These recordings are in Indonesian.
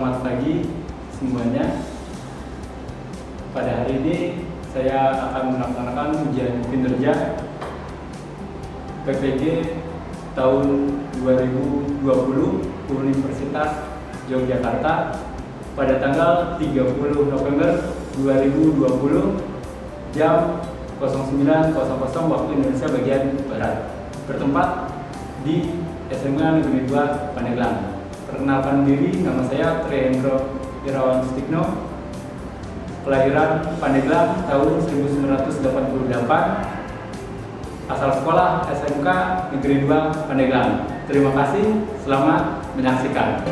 Selamat pagi semuanya. Pada hari ini saya akan melaksanakan ujian kinerja PPG tahun 2020 Universitas Yogyakarta pada tanggal 30 November 2020 jam 09.00 waktu Indonesia bagian Barat, bertempat di SMA Negeri 2 Pandeglang. Perkenalkan diri, nama saya Trihendro Irawan Sustikno, kelahiran Pandeglang tahun 1988, asal sekolah SMK Negeri 2 Pandeglang. Terima kasih, selamat menyaksikan.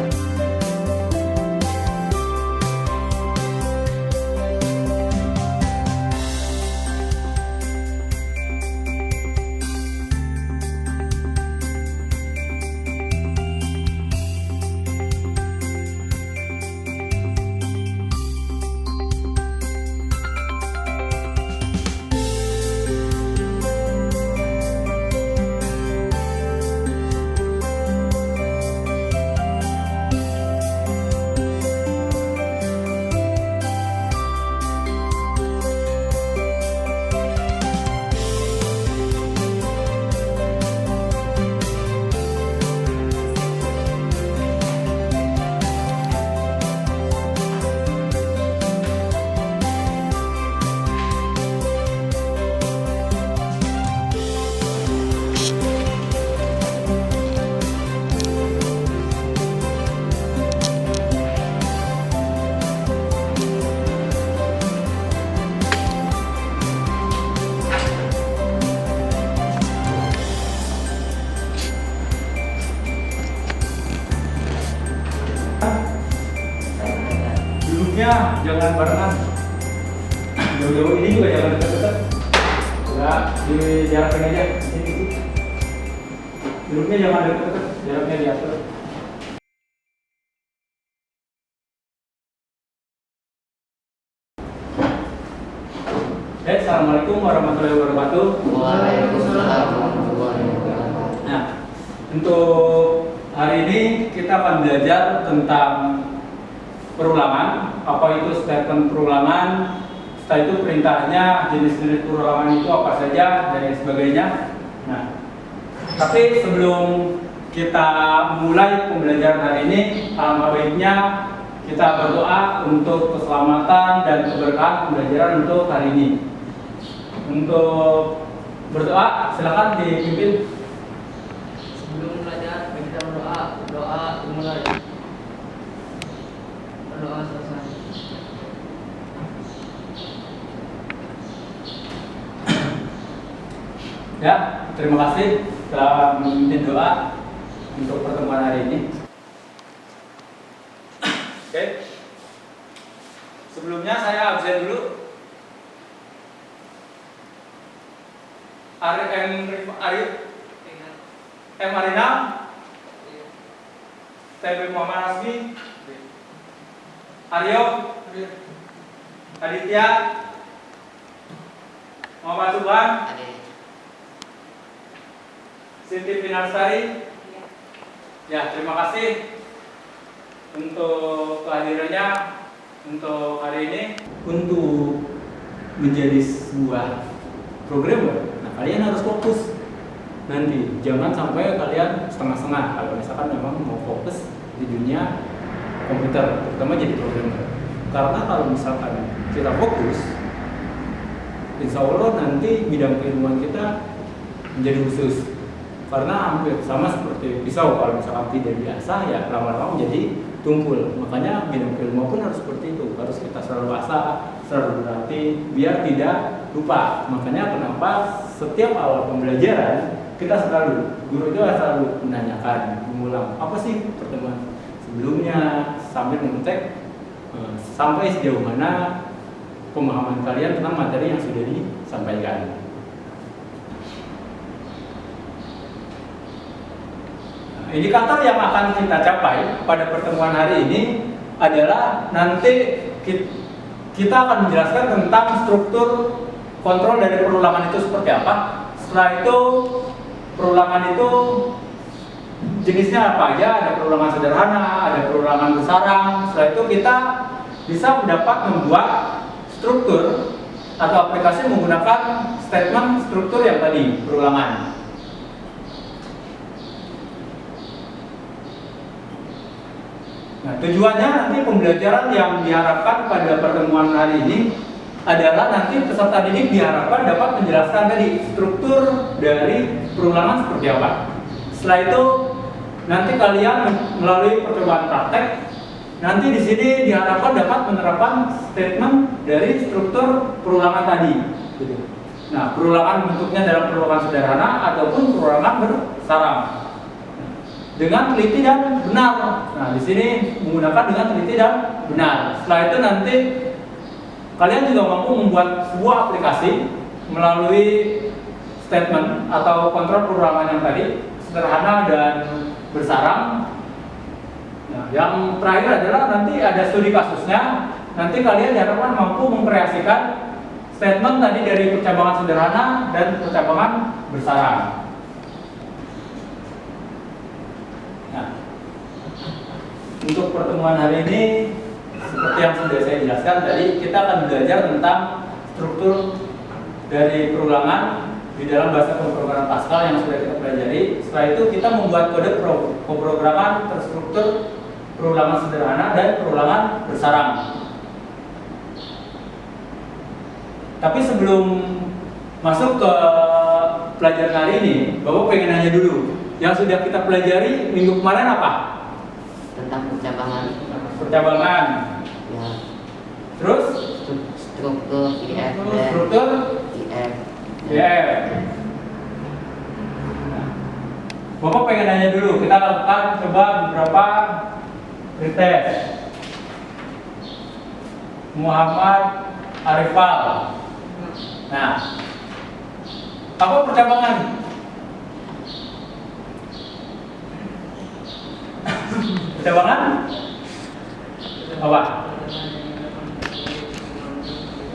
Duduknya jangan barengan, jauh-jauh ini juga jangan dekat-dekat, enggak di jaraknya aja. Duduknya jangan dekat-dekat, jaraknya diatur. Assalamualaikum warahmatullahi wabarakatuh. Waalaikumsalam warahmatullahi wabarakatuh. Nah, untuk hari ini kita akan belajar tentang perulangan, apa itu statement perulangan, setelah itu perintahnya, jenis-jenis perulangan itu apa saja, dan sebagainya. Nah, tapi sebelum kita mulai pembelajaran hari ini, alangkah baiknya kita berdoa untuk keselamatan dan keberkahan pembelajaran untuk hari ini. Untuk berdoa, silakan dipimpin. Sebelum belajar kita berdoa, doa dimulai. Berdoa selesai. Ya, terima kasih telah memimpin doa untuk pertemuan hari ini. Oke. Sebelumnya saya absen dulu. Arif M. Arina, TB Muhammad Hasmi, Aryo, Aditya, Muhammad Subhan, Siti Finarsari. Ya, terima kasih untuk kehadirannya untuk hari ini. Untuk menjadi sebuah programmer, nah kalian harus fokus. Nanti jangan sampai kalian setengah-setengah kalau misalkan memang mau fokus di dunia komputer, terutama jadi programmer. Karena kalau misalkan kita fokus, insya Allah nanti bidang keilmuan kita menjadi khusus. Karena hampir sama seperti pisau, kalau misalkan tidak biasa ya lama-lama menjadi tumpul. Makanya bidang keilmuan pun harus seperti itu, harus kita selalu asah, selalu berlatih biar tidak lupa. Makanya kenapa setiap awal pembelajaran kita selalu, guru itu selalu menanyakan, mengulang apa sih pertemuan sebelumnya, sambil mengecek sampai sejauh mana pemahaman kalian tentang materi yang sudah disampaikan. Indikator yang akan kita capai pada pertemuan hari ini adalah nanti kita akan menjelaskan tentang struktur kontrol dari perulangan itu seperti apa. Setelah itu perulangan itu jenisnya apa aja, ada perulangan sederhana, ada perulangan bersarang. Setelah itu kita bisa mendapat membuat struktur atau aplikasi menggunakan statement struktur yang tadi, perulangan. Nah, tujuannya nanti pembelajaran yang diharapkan pada pertemuan hari ini adalah nanti peserta didik diharapkan dapat menjelaskan tadi struktur dari perulangan seperti apa. Setelah itu nanti kalian melalui percobaan praktek, nanti di sini diharapkan dapat menerapkan statement dari struktur perulangan tadi. Nah, perulangan bentuknya dalam perulangan sederhana ataupun perulangan bersarang dengan teliti dan benar. Nah, di sini menggunakan dengan teliti dan benar. Setelah itu nanti kalian juga mampu membuat sebuah aplikasi melalui statement atau kontrol perulangan yang tadi, sederhana dan bersarang. Nah, yang terakhir adalah nanti ada studi kasusnya. Nanti kalian diharapkan mampu mengkreasikan statement tadi dari percabangan sederhana dan percabangan bersarang. Nah, untuk pertemuan hari ini seperti yang sudah saya jelaskan tadi, kita akan belajar tentang struktur dari perulangan di dalam bahasa pemrograman Pascal yang sudah kita pelajari. Setelah itu kita membuat kode pemrograman terstruktur perulangan sederhana dan perulangan bersarang. Tapi sebelum masuk ke pelajaran hari ini, Bapak pengen nanya dulu, yang sudah kita pelajari minggu kemarin apa? Tentang percabangan. Percabangan. Ya. Terus Struktur IF dan struktur IF. IF. Nah, Bapak pengen nanya dulu, kita lakukan coba beberapa pretest. Muhammad Arifal. Nah, apa percabangan? Percabangan? Apa?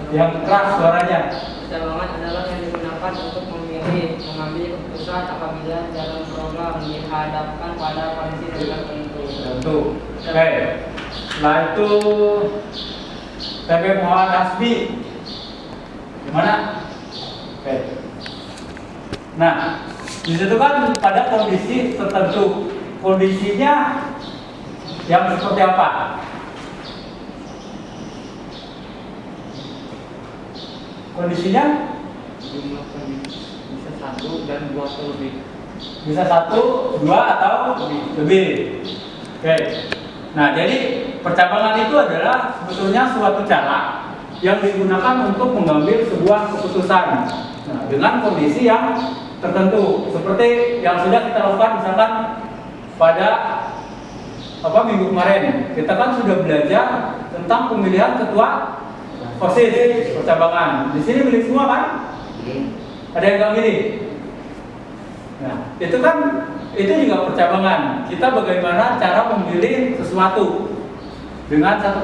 Yang keras suaranya. Percabangan adalah yang digunakan untuk mengambil keputusan apabila dalam program dihadapkan pada kondisi tertentu. Tentu. Oke. Setelah itu TB Muhammad Hasbi. Gimana? Oke. Nah, di situ kan pada kondisi tertentu. Kondisinya yang seperti apa? Kondisinya Bisa 1 dan 2 atau lebih. bisa 1, 2 atau lebih. Oke. Nah, jadi percabangan itu adalah sebetulnya suatu cara yang digunakan untuk mengambil sebuah keputusan. Nah, dengan kondisi yang tertentu, seperti yang sudah kita lakukan misalkan pada minggu kemarin. Kita kan sudah belajar tentang pemilihan ketua OSIS percabangan. Di sini milik semua kan? Ada yang nggak milih? Nah, itu juga percabangan. Kita bagaimana cara memilih sesuatu dengan satu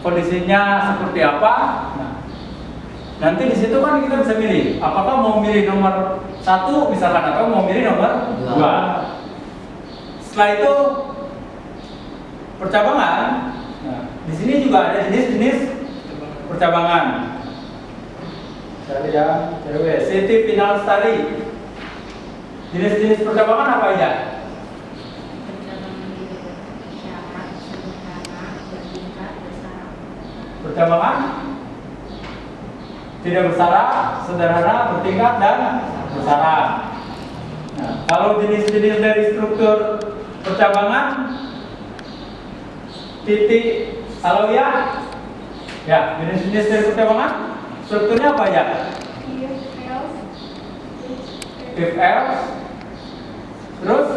kondisinya seperti apa. Nah, nanti di situ kan kita bisa milih. Apakah mau milih nomor 1 misalkan atau mau milih nomor 2. Setelah itu percabangan. Nah, di sini juga ada jenis-jenis percabangan. Cari ya, cewek. Siti final study. Jenis-jenis percabangan apa aja? Percabangan tidak bersarang, sederhana, bertingkat, dan bersarang. Nah, kalau jenis-jenis dari struktur percabangan, titik alawiyah, ya, jenis-jenis dari percabangan, strukturnya apa aja? If else, terus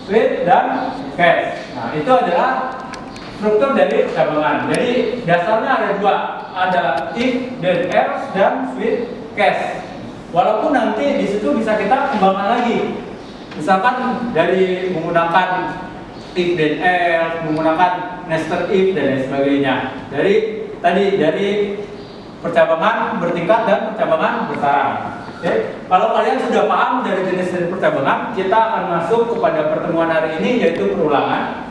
switch dan case. Nah, itu adalah struktur dari percabangan. Jadi dasarnya ada 2, ada if dan else dan switch case. Walaupun nanti di situ bisa kita kembangkan lagi. Misalkan dari menggunakan if dan else, menggunakan nested if dan lain sebagainya. Dari percabangan bertingkat dan percabangan bersarang. Oke, kalau kalian sudah paham dari jenis percabangan, kita akan masuk kepada pertemuan hari ini, yaitu perulangan.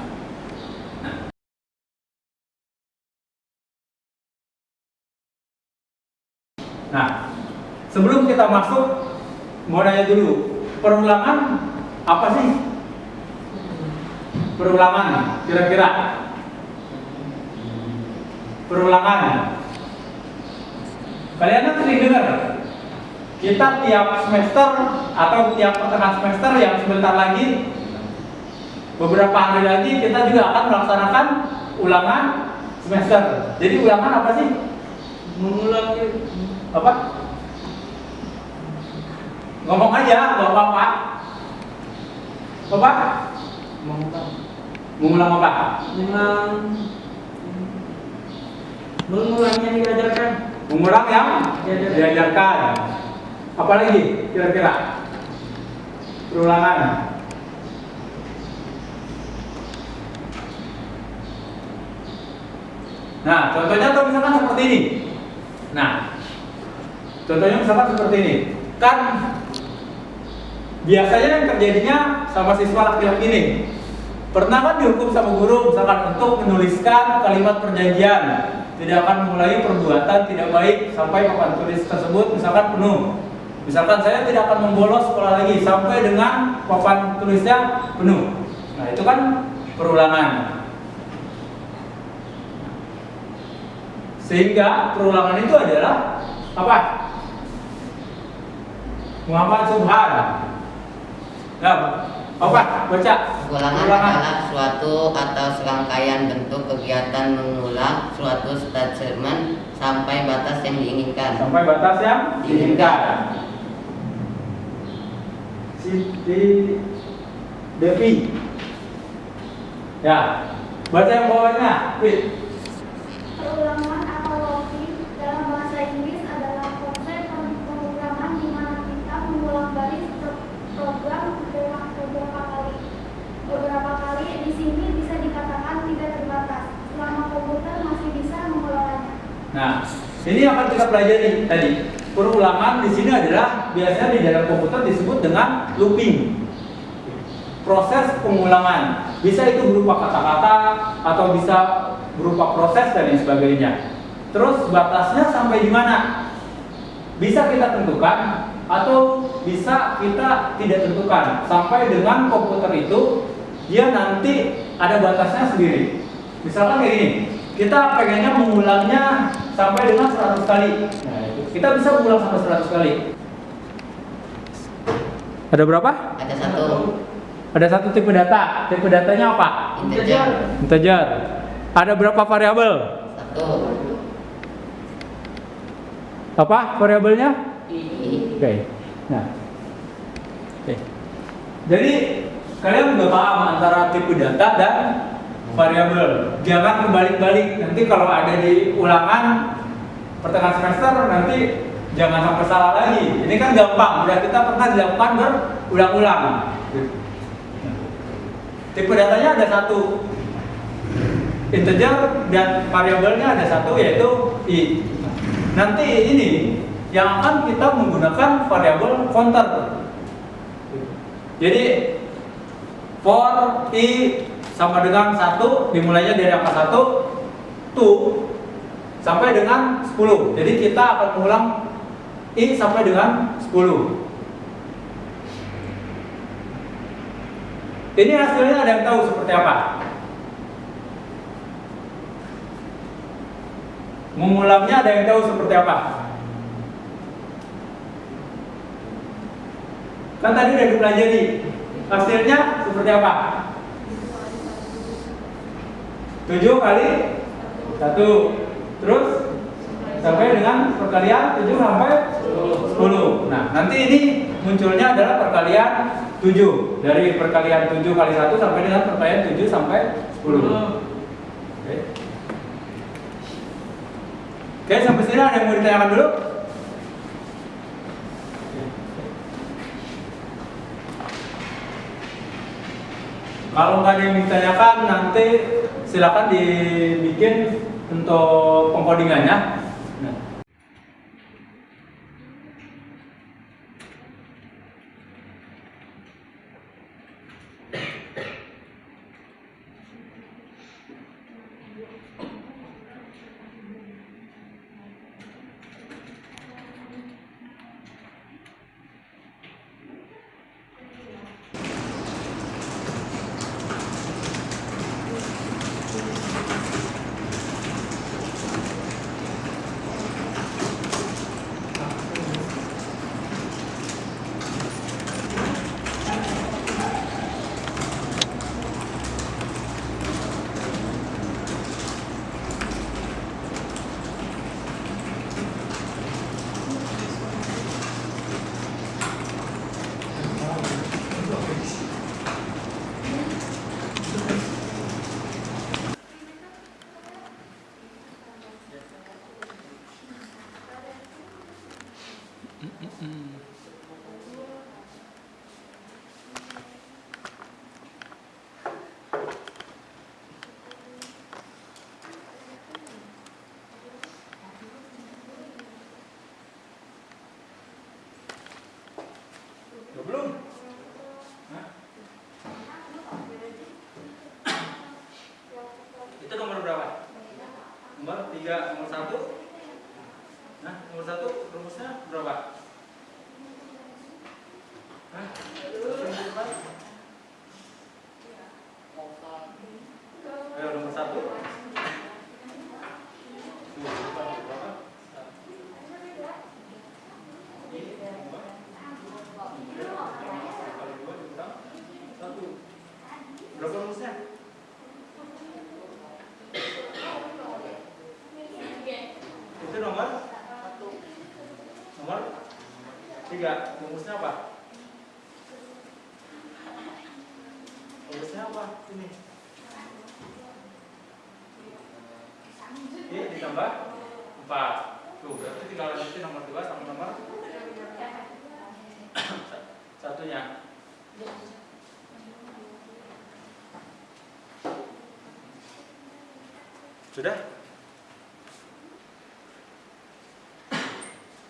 Nah, sebelum kita masuk, mau nanya dulu, perulangan apa sih? Perulangan, kira-kira? Perulangan. Kalian kan sering dengar, kita tiap semester atau tiap pertengahan semester yang sebentar lagi, beberapa hari lagi kita juga akan melaksanakan ulangan semester. Jadi ulangan apa sih? Mengulang Apa? Ngomong aja, gak apa-apa. Apa? Mengulang apa? Mengulang yang diajarkan. Mengulang yang diajarkan. Apa lagi kira-kira? Perulangan. Nah, contohnya kalau misalkan seperti ini. Nah, contohnya misalkan seperti ini. Kan biasanya yang terjadinya sama siswa laki-laki ini, pernah kan dihukum sama guru misalkan untuk menuliskan kalimat perjanjian, tidak akan memulai perbuatan tidak baik sampai papan tulis tersebut misalkan penuh. Misalkan saya tidak akan membolos sekolah lagi sampai dengan papan tulisnya penuh. Nah, itu kan perulangan. Sehingga perulangan itu adalah apa? Muhammad Subhan. Nah, apa? Baca. Ulangan adalah suatu atau serangkaian bentuk kegiatan mengulang suatu statement sampai batas yang diinginkan. Sampai batas yang diinginkan. Siti Devi. Ya, baca yang bawahnya. Perulangan atau looping dalam bahasa Inggris adalah konsep pengulangan di mana kita mengulang balik program beberapa kali. Di sini bisa dikatakan tidak terbatas selama komputer masih bisa mengolahnya. Nah, ini akan kita pelajari tadi. Perulangan di sini adalah biasanya di dalam komputer disebut dengan looping. Proses pengulangan. Bisa itu berupa kata-kata atau bisa berupa proses dan lain sebagainya. Terus batasnya sampai di mana? Bisa kita tentukan atau bisa kita tidak tentukan. Sampai dengan komputer itu dia nanti ada batasnya sendiri. Misalkan kayak gini, kita pengennya mengulangnya sampai dengan 100 kali. Nah, itu. Kita bisa mengulang sampai 100 kali. Ada berapa? Ada satu. Ada satu tipe data. Tipe datanya apa? Integer. Integer. Ada berapa variabel? Satu. Apa variabelnya? I. Oke. Nah. Oke. Jadi kalian udah paham antara tipe data dan variabel. Jangan kebalik-balik. Nanti kalau ada di ulangan pertengahan semester nanti jangan sampai salah lagi. Ini kan gampang. Udah kita pernah dilakukan berulang-ulang. Tipe datanya ada satu. Integer dan variabelnya ada satu, yaitu i. Nanti ini yang akan kita menggunakan variabel counter. Jadi for i sama dengan 1, dimulainya dari angka 1 to sampai dengan 10. Jadi kita akan mengulang i sampai dengan 10. Ini hasilnya ada yang tahu seperti apa? Mengulangnya ada yang tahu seperti apa? Kan tadi udah dipelajari. Hasilnya seperti apa? 7 kali 1. Terus sampai dengan perkalian 7 sampai 10. Nah, nanti ini munculnya adalah perkalian 7. Dari perkalian 7 kali 1 sampai dengan perkalian 7 sampai 10. Oke, sampai sini ada yang mau ditanyakan dulu? Kalau nggak ada yang ditanyakan, nanti silakan dibikin untuk pengkodingannya. Nah. 3 nomor 1. Nah, nomor 1 rumusnya berapa? Hah? Ayo nomor 1. Berapa rumusnya? Itu nomor 3. Rumusnya apa? Rumusnya apa? Ini. Ini ditambah 4. Tuh, berarti tinggal lanjutin nomor 2 sama nomor satunya. Sudah?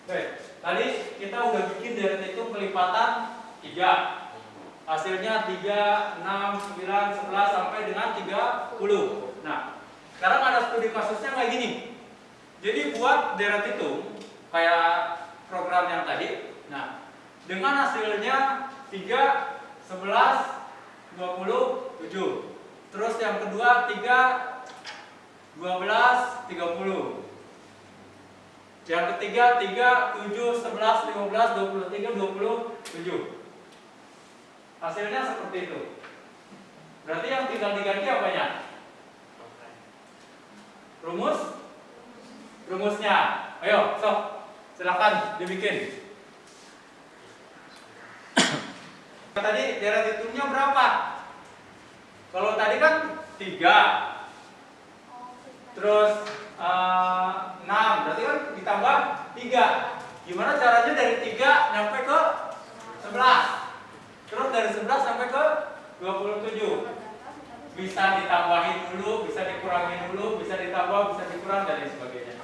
Oke, tadi kita udah bikin deret hitung kelipatan 3. Hasilnya 3, 6, 9, 11 sampai dengan 30. Nah, sekarang ada studi kasusnya kayak gini. Jadi buat deret hitung kayak program yang tadi. Nah, dengan hasilnya 3, 11, 27. Terus yang kedua 3, 12, 30. Yang ketiga 3, 7, 11, 15, 23, 27. Hasilnya seperti itu. Berarti yang tinggal diganti apanya? Rumusnya. Ayo, sok. Silakan dibikin. Tadi deret hitungnya berapa? Kalau tadi kan 3. Terus 6, berarti kan ditambah 3. Gimana caranya dari 3 sampai ke 11? Terus dari 11 sampai ke 27. Bisa ditambahin dulu, bisa dikurangin dulu, bisa ditambah, bisa dikurang, dan lain sebagainya.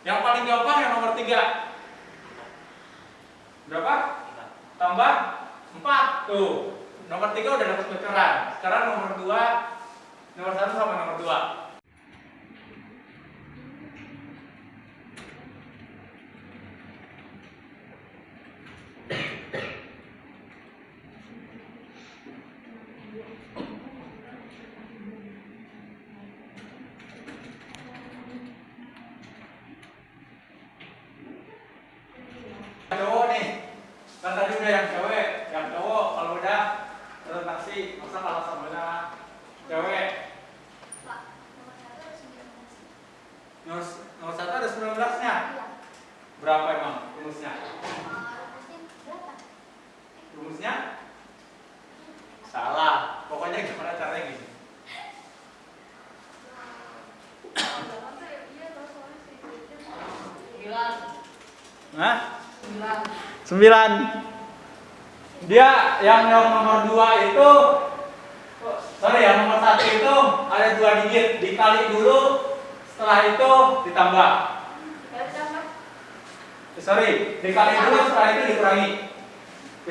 Yang paling gampang yang nomor 3. Berapa? Tambah 4. Tuh. Nomor 3 udah dapat bocoran. Sekarang nomor 2, nomor 1 sama nomor 2. Cowok nih, kan tadi udah yang cewek, yang cowok kalau udah presentasi, masa kalah sama cewek. Nomor 1 ada 19-nya. Berapa emang rumusnya? Rumusnya? Salah. Pokoknya gimana caranya gini. Hah? 9. Dia yang nomor 2 itu, yang nomor 1 itu ada 2 digit, dikali dulu, setelah itu ditambah. Dikali dulu, setelah itu dikurangi.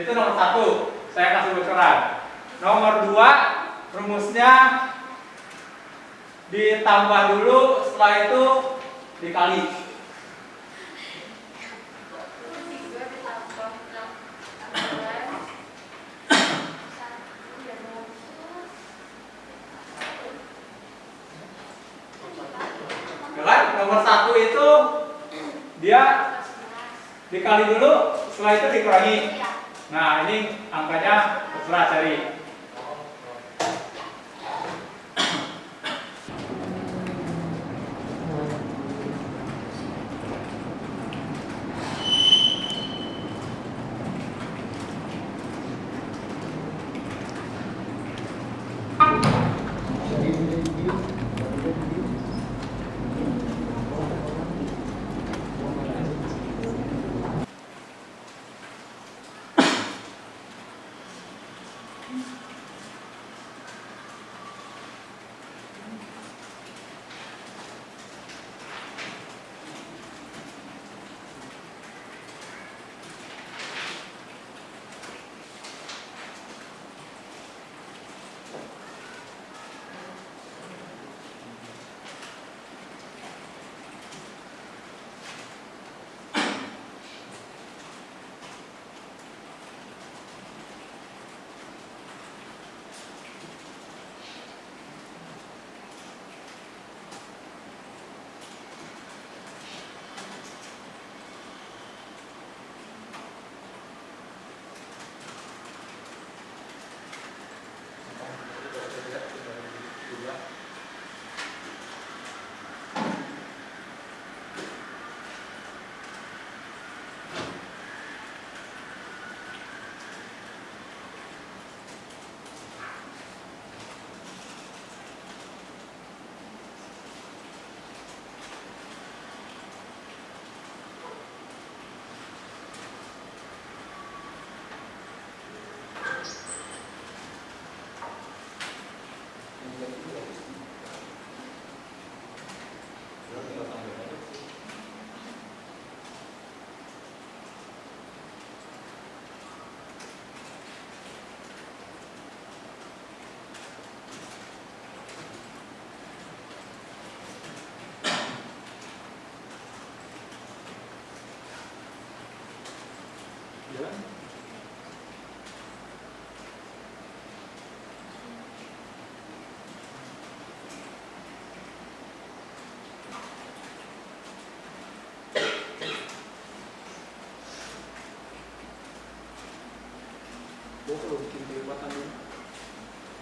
Itu nomor 1, saya kasih bocoran. Nomor 2, rumusnya ditambah dulu, setelah itu dikali. Nomor 1 itu dia dikali dulu, setelah itu dikurangi. Nah, ini angkanya terserah cari.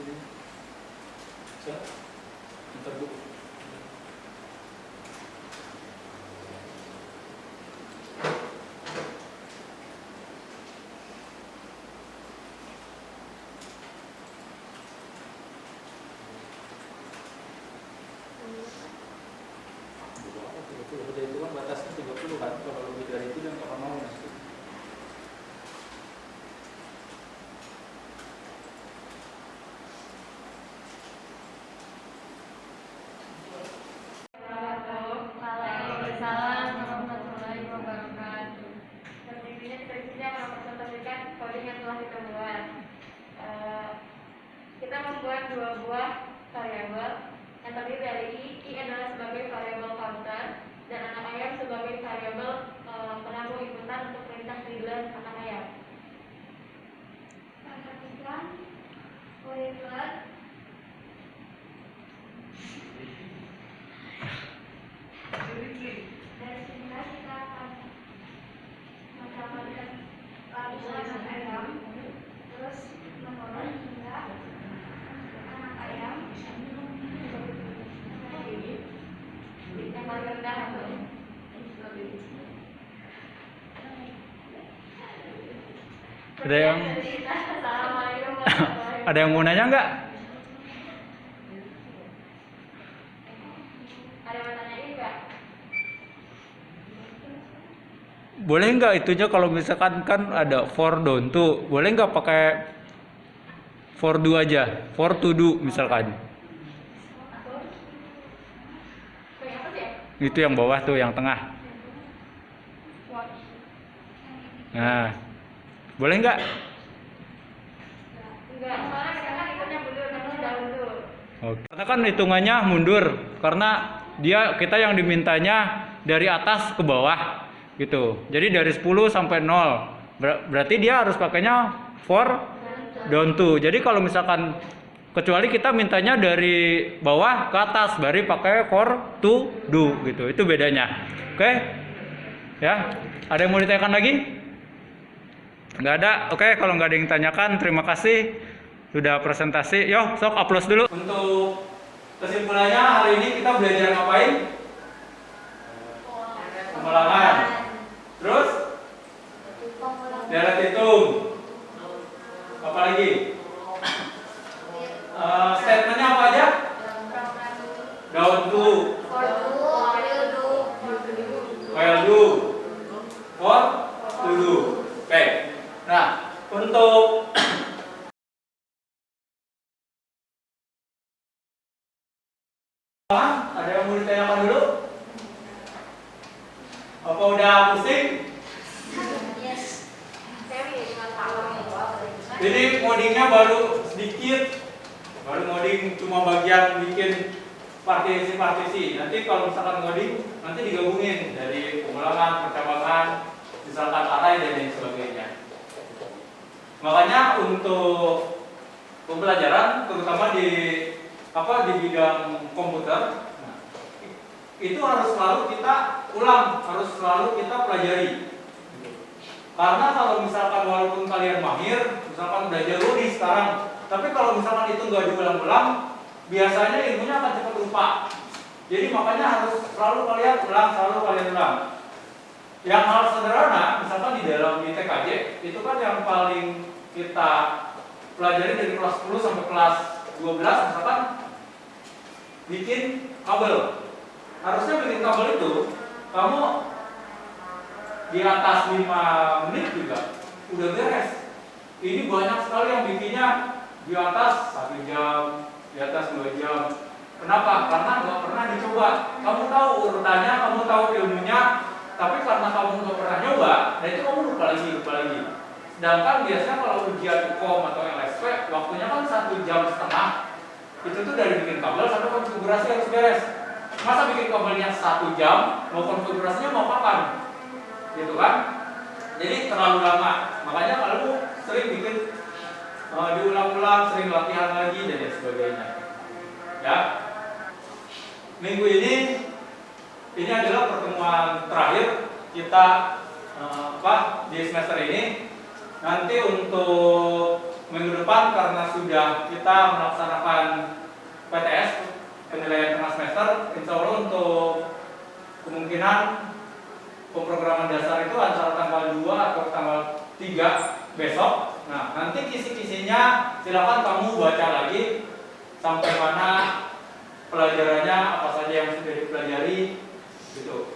Ntar Bu. Udah itu kan batasnya 30 kan, kalau lebih dari itu dan kalau mau nanti. Waalaikumsalam warahmatullahi wabarakatuh. Selanjutnya kita mempresentasikan coding yang telah kita buat. Kita membuat dua buah variabel yang terdiri dari i adalah sebagai variabel counter dan anak ayam sebagai variabel penampung inputan untuk perintah readline anak ayam. Perhatikan variabel dari sinilah kita akan mendapatkan lapisan ayam, terus menurun hingga anak ayam yang paling rendah atau Ada yang Assalamualaikum warahmatullahi ada yang mau nanya nggak? Ada yang mau tanya juga? Boleh nggak itunya kalau misalkan kan ada for don't to, boleh nggak pakai for do aja, for to do misalkan. Kayak apa sih ya? Itu yang bawah tuh, yang tengah. Nah, boleh nggak? Enggak, soalnya kadang-kadang ikutnya mundur, kadang udah mundur. Oke. Karena kan hitungannya mundur, karena kita yang dimintanya dari atas ke bawah gitu. Jadi dari 10 sampai 0. Berarti dia harus pakainya for down to. Jadi kalau misalkan kecuali kita mintanya dari bawah ke atas, baru pakai for to do gitu. Itu bedanya. Oke? Ya. Ada yang mau ditanyakan lagi? Nggak ada. Oke, kalau nggak ada yang tanyakan, terima kasih sudah presentasi. Yo, sok upload dulu. Untuk kesimpulannya hari ini kita belajar ngapain? Pengulangan. Terus deret hitung. Apa lagi? Statementnya apa aja? Down to, while do, for to do. Oke. Nah, untuk ada yang mau ditanyakan dulu? Apa udah pusing? Yes. Jadi codingnya baru sedikit, baru coding cuma bagian bikin partisi-partisi. Nanti kalau misalkan coding, nanti digabungin dari pengulangan, percabangan, misalkan array dan lain sebagainya. Makanya untuk pembelajaran, terutama di bidang komputer, itu harus selalu kita ulang, harus selalu kita pelajari. Karena kalau misalkan walaupun kalian mahir, misalkan udah jago nih sekarang, tapi kalau misalkan itu nggak diulang-ulang, biasanya ilmunya akan cepat lupa. Jadi makanya harus selalu kalian ulang. Yang hal sederhana, misalkan di dalam TKJ, itu kan yang paling kita pelajari dari kelas 10 sampai kelas 12, misalkan bikin kabel. Harusnya bikin kabel itu kamu di atas 5 menit juga udah beres. Ini banyak sekali yang bikinnya di atas 1 jam, di atas 2 jam. Kenapa? Karena nggak pernah dicoba. Kamu tahu urutannya, kamu tahu ilmunya, tapi karena kamu nggak pernah nyoba, nah itu kamu lupa lagi. Sedangkan biasanya kalau ujian UKOM atau LSP, waktunya kan 1,5 jam. Itu tuh dari bikin kabel sampai konfigurasi harus beres. Masa bikin kabelnya 1 jam, mau konfigurasinya mau kapan? Gitu kan? Jadi terlalu lama. Makanya kalau sering bikin diulang-ulang, sering latihan lagi dan lain sebagainya. Ya. Minggu ini adalah pertemuan terakhir kita di semester ini. Nanti untuk minggu depan karena sudah kita melaksanakan PTS penilaian tengah semester, insya Allah untuk kemungkinan pemrograman dasar itu antara tanggal 2 atau tanggal 3 besok. Nah, nanti kisi-kisinya silakan kamu baca lagi sampai mana pelajarannya, apa saja yang sudah dipelajari gitu.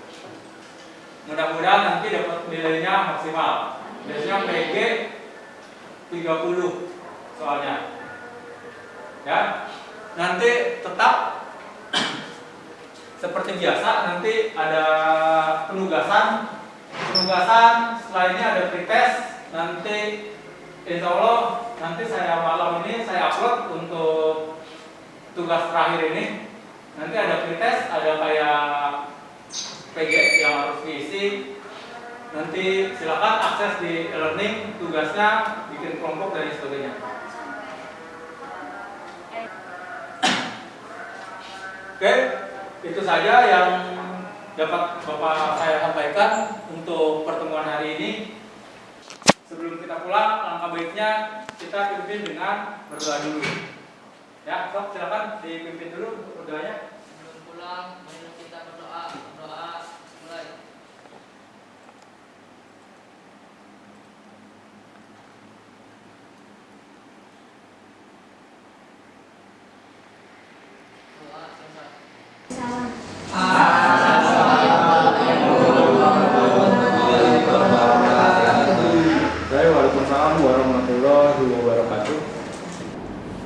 Mudah-mudahan nanti dapat nilainya maksimal. Biasanya PG 30 soalnya. Ya. Nanti tetap seperti biasa, nanti ada penugasan. Setelah ini ada pretest. Nanti insya Allah nanti malam ini saya upload untuk tugas terakhir ini. Nanti ada pretest, ada kayak PG yang harus diisi. Nanti silakan akses di e-learning, tugasnya bikin kelompok dan sebagainya. Oke, itu saja yang dapat Bapak saya sampaikan untuk pertemuan hari ini. Sebelum kita pulang, langkah baiknya kita pimpin dengan berdoa dulu. Ya, sok silakan dipimpin dulu untuk berdoanya. Sebelum pulang, mari kita berdoa. Berdoa mulai. Doa selesai. Waalaikumsalam warahmatullahi wabarakatuh.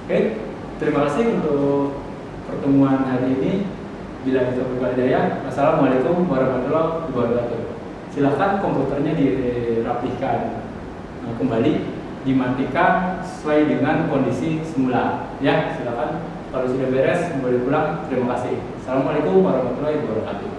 Oke, terima kasih untuk pertemuan hari ini. Bila itu berhidayah, assalamualaikum warahmatullahi wabarakatuh. Silahkan komputernya dirapihkan kembali, dimatikan sesuai dengan kondisi semula. Ya, silakan. Kalau sudah beres, boleh pulang. Terima kasih. Assalamualaikum warahmatullahi wabarakatuh.